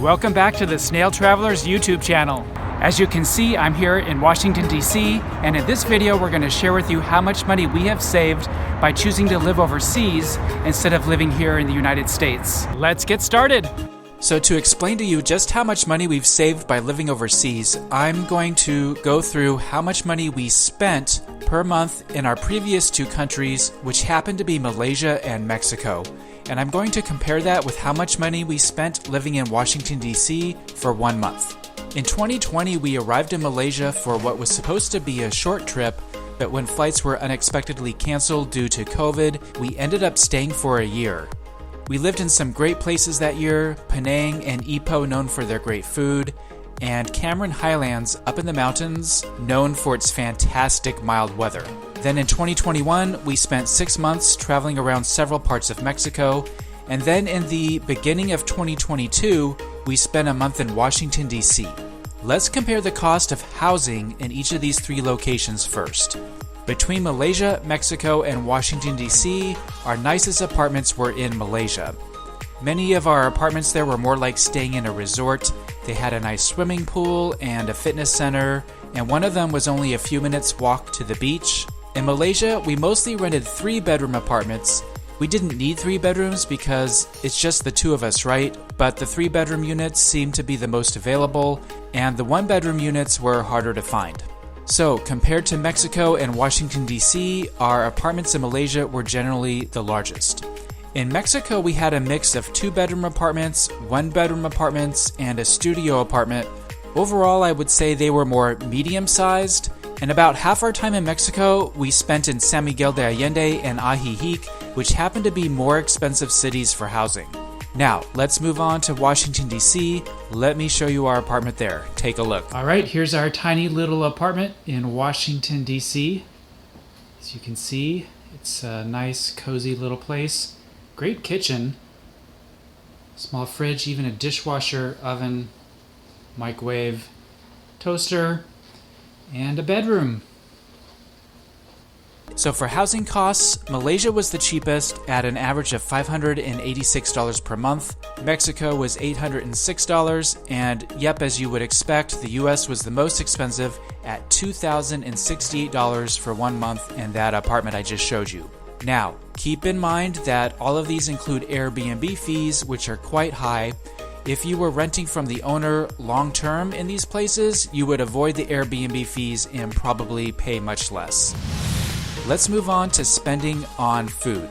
Welcome back to the Snail Travelers YouTube channel. As you can see, I'm here in Washington, D.C., and in this video we're going to share with you how much money we have saved by choosing to live overseas instead of living here in the United States. Let's get started! So to explain to you just how much money we've saved by living overseas, I'm going to go through how much money we spent per month in our previous two countries, which happen to be Malaysia and Mexico. And I'm going to compare that with how much money we spent living in Washington, D.C. for 1 month. In 2020, we arrived in Malaysia for what was supposed to be a short trip, but when flights were unexpectedly canceled due to COVID, we ended up staying for a year. We lived in some great places that year, Penang and Ipoh, known for their great food, and Cameron Highlands up in the mountains, known for its fantastic mild weather. Then in 2021, we spent 6 months traveling around several parts of Mexico, and then in the beginning of 2022, we spent a month in Washington, D.C. Let's compare the cost of housing in each of these three locations first. Between Malaysia, Mexico, and Washington, D.C., our nicest apartments were in Malaysia. Many of our apartments there were more like staying in a resort. They had a nice swimming pool and a fitness center, and one of them was only a few minutes walk to the beach. In Malaysia, we mostly rented 3-bedroom apartments. We didn't need 3 bedrooms because it's just the two of us, right? But the 3-bedroom units seemed to be the most available, and the 1-bedroom units were harder to find. So, compared to Mexico and Washington, D.C., our apartments in Malaysia were generally the largest. In Mexico, we had a mix of 2-bedroom apartments, 1-bedroom apartments, and a studio apartment. Overall, I would say they were more medium-sized, and about half our time in Mexico we spent in San Miguel de Allende and Ajijic, which happened to be more expensive cities for housing. Now, let's move on to Washington, D.C. Let me show you our apartment there. Take a look. All right, here's our tiny little apartment in Washington, D.C. As you can see, it's a nice, cozy little place. Great kitchen. Small fridge, even a dishwasher, oven, microwave, toaster, and a bedroom. So for housing costs, Malaysia was the cheapest at an average of $586 per month. Mexico was $806, and yep, as you would expect, the US was the most expensive at $2,068 for 1 month in that apartment I just showed you. Now, keep in mind that all of these include Airbnb fees, which are quite high. If you were renting from the owner long-term in these places, you would avoid the Airbnb fees and probably pay much less. Let's move on to spending on food.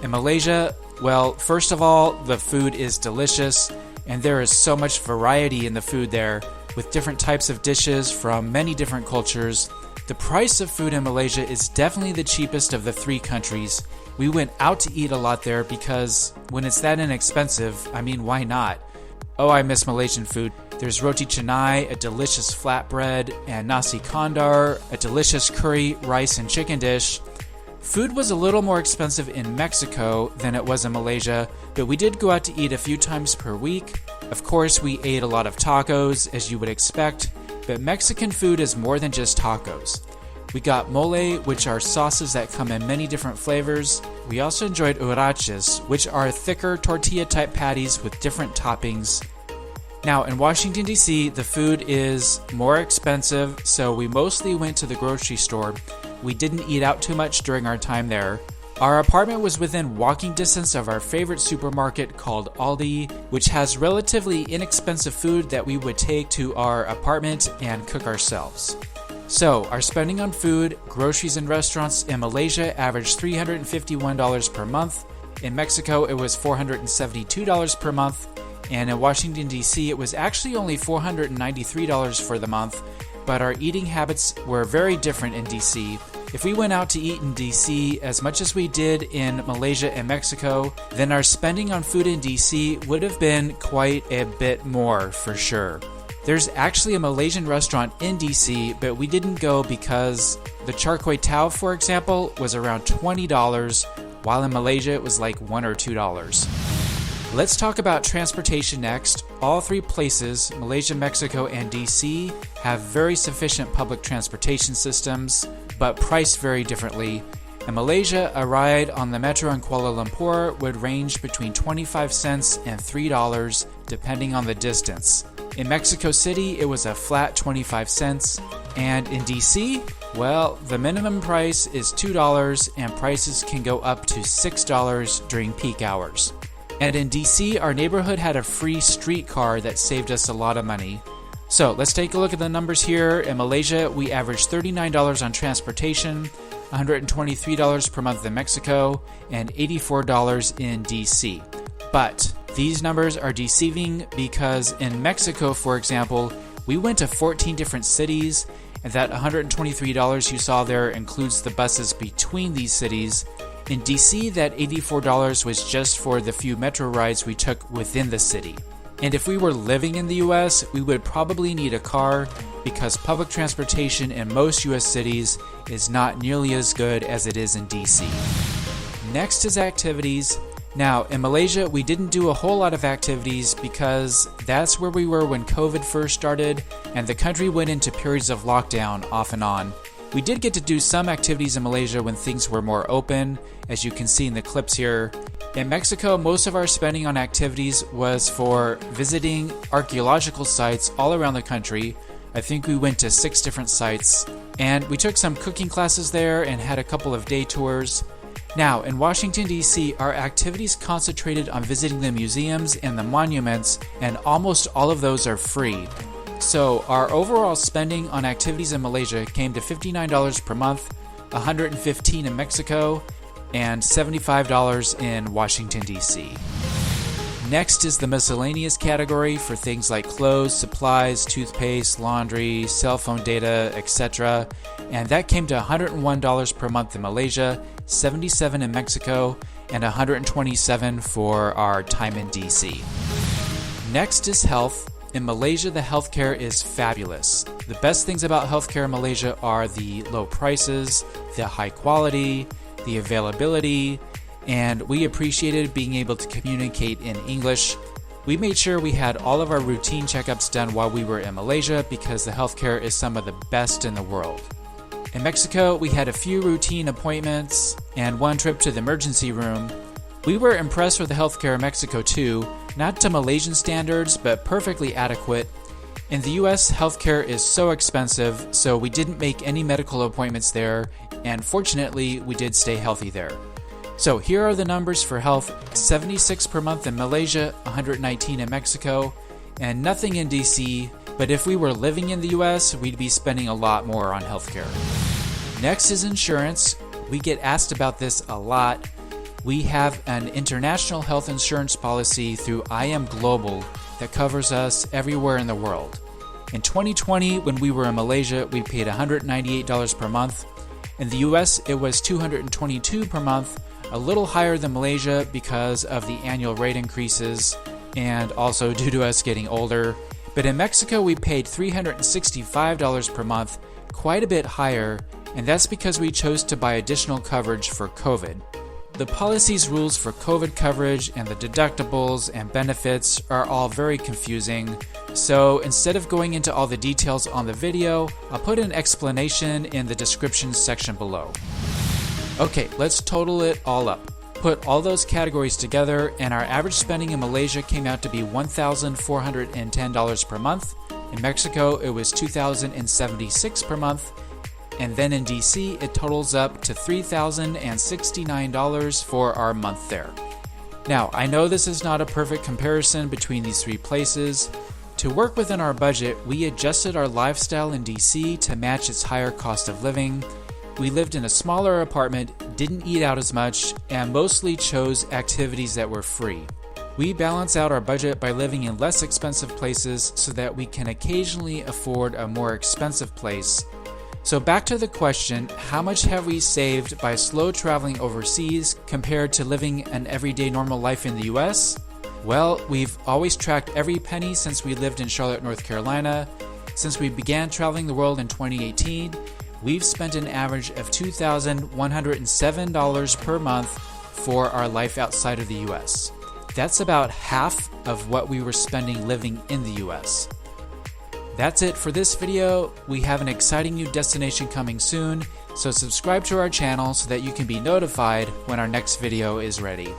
In Malaysia, well, first of all, the food is delicious, and there is so much variety in the food there, with different types of dishes from many different cultures. The price of food in Malaysia is definitely the cheapest of the 3 countries. We went out to eat a lot there because when it's that inexpensive, I mean, why not? Oh, I miss Malaysian food. There's roti canai, a delicious flatbread, and nasi kandar, a delicious curry, rice, and chicken dish. Food was a little more expensive in Mexico than it was in Malaysia, but we did go out to eat a few times per week. Of course, we ate a lot of tacos, as you would expect, but Mexican food is more than just tacos. We got mole, which are sauces that come in many different flavors. We also enjoyed huaraches, which are thicker tortilla-type patties with different toppings. Now, in Washington, D.C., the food is more expensive, so we mostly went to the grocery store. We didn't eat out too much during our time there. Our apartment was within walking distance of our favorite supermarket called Aldi, which has relatively inexpensive food that we would take to our apartment and cook ourselves. So, our spending on food, groceries, and restaurants in Malaysia averaged $351 per month. In Mexico, it was $472 per month. And in Washington, D.C., it was actually only $493 for the month, but our eating habits were very different in D.C. If we went out to eat in D.C. as much as we did in Malaysia and Mexico, then our spending on food in D.C. would have been quite a bit more for sure. There's actually a Malaysian restaurant in D.C., but we didn't go because the char kway teow, for example, was around $20, while in Malaysia it was like $1 or $2. Let's talk about transportation next. All 3 places, Malaysia, Mexico, and DC, have very sufficient public transportation systems, but priced very differently. In Malaysia, a ride on the metro in Kuala Lumpur would range between 25 cents and $3, depending on the distance. In Mexico City, it was a flat 25 cents. And in DC, well, the minimum price is $2 and prices can go up to $6 during peak hours. And in DC, our neighborhood had a free streetcar that saved us a lot of money. So let's take a look at the numbers here. In Malaysia, we averaged $39 on transportation, $123 per month in Mexico, and $84 in DC. But these numbers are deceiving because in Mexico, for example, we went to 14 different cities, and that $123 you saw there includes the buses between these cities. In DC, that $84 was just for the few metro rides we took within the city. And if we were living in the US, we would probably need a car because public transportation in most US cities is not nearly as good as it is in DC. Next is activities. Now, in Malaysia, we didn't do a whole lot of activities because that's where we were when COVID first started and the country went into periods of lockdown off and on. We did get to do some activities in Malaysia when things were more open, as you can see in the clips here. In Mexico, most of our spending on activities was for visiting archaeological sites all around the country. I think we went to 6 different sites, and we took some cooking classes there and had a couple of day tours. Now, in Washington, D.C., our activities concentrated on visiting the museums and the monuments, and almost all of those are free. So our overall spending on activities in Malaysia came to $59 per month, $115 in Mexico, and $75 in Washington, D.C. Next is the miscellaneous category for things like clothes, supplies, toothpaste, laundry, cell phone data, etc. And that came to $101 per month in Malaysia, $77 in Mexico, and $127 for our time in DC. Next is health. In Malaysia, the healthcare is fabulous. The best things about healthcare in Malaysia are the low prices, the high quality, the availability, and we appreciated being able to communicate in English. We made sure we had all of our routine checkups done while we were in Malaysia because the healthcare is some of the best in the world. In Mexico, we had a few routine appointments and one trip to the emergency room. We were impressed with the healthcare in Mexico too, not to Malaysian standards, but perfectly adequate. In the US, healthcare is so expensive, so we didn't make any medical appointments there, and fortunately, we did stay healthy there. So here are the numbers for health: $76 per month in Malaysia, $119 in Mexico, and nothing in DC, but if we were living in the US, we'd be spending a lot more on healthcare. Next is insurance. We get asked about this a lot. We have an international health insurance policy through IM Global that covers us everywhere in the world. In 2020, when we were in Malaysia, we paid $198 per month. In the US, it was $222 per month, a little higher than Malaysia because of the annual rate increases and also due to us getting older. But in Mexico, we paid $365 per month, quite a bit higher, and that's because we chose to buy additional coverage for COVID. The policy's rules for COVID coverage and the deductibles and benefits are all very confusing, so instead of going into all the details on the video, I'll put an explanation in the description section below. Okay, let's total it all up. Put all those categories together, and our average spending in Malaysia came out to be $1,410 per month. In Mexico, it was $2,076 per month. And then in DC, it totals up to $3,069 for our month there. Now, I know this is not a perfect comparison between these three places. To work within our budget, we adjusted our lifestyle in DC to match its higher cost of living. We lived in a smaller apartment, didn't eat out as much, and mostly chose activities that were free. We balance out our budget by living in less expensive places so that we can occasionally afford a more expensive place. So back to the question, how much have we saved by slow traveling overseas compared to living an everyday normal life in the US? Well, we've always tracked every penny since we lived in Charlotte, North Carolina. Since we began traveling the world in 2018, we've spent an average of $2,107 per month for our life outside of the US. That's about half of what we were spending living in the US. That's it for this video. We have an exciting new destination coming soon, so subscribe to our channel so that you can be notified when our next video is ready.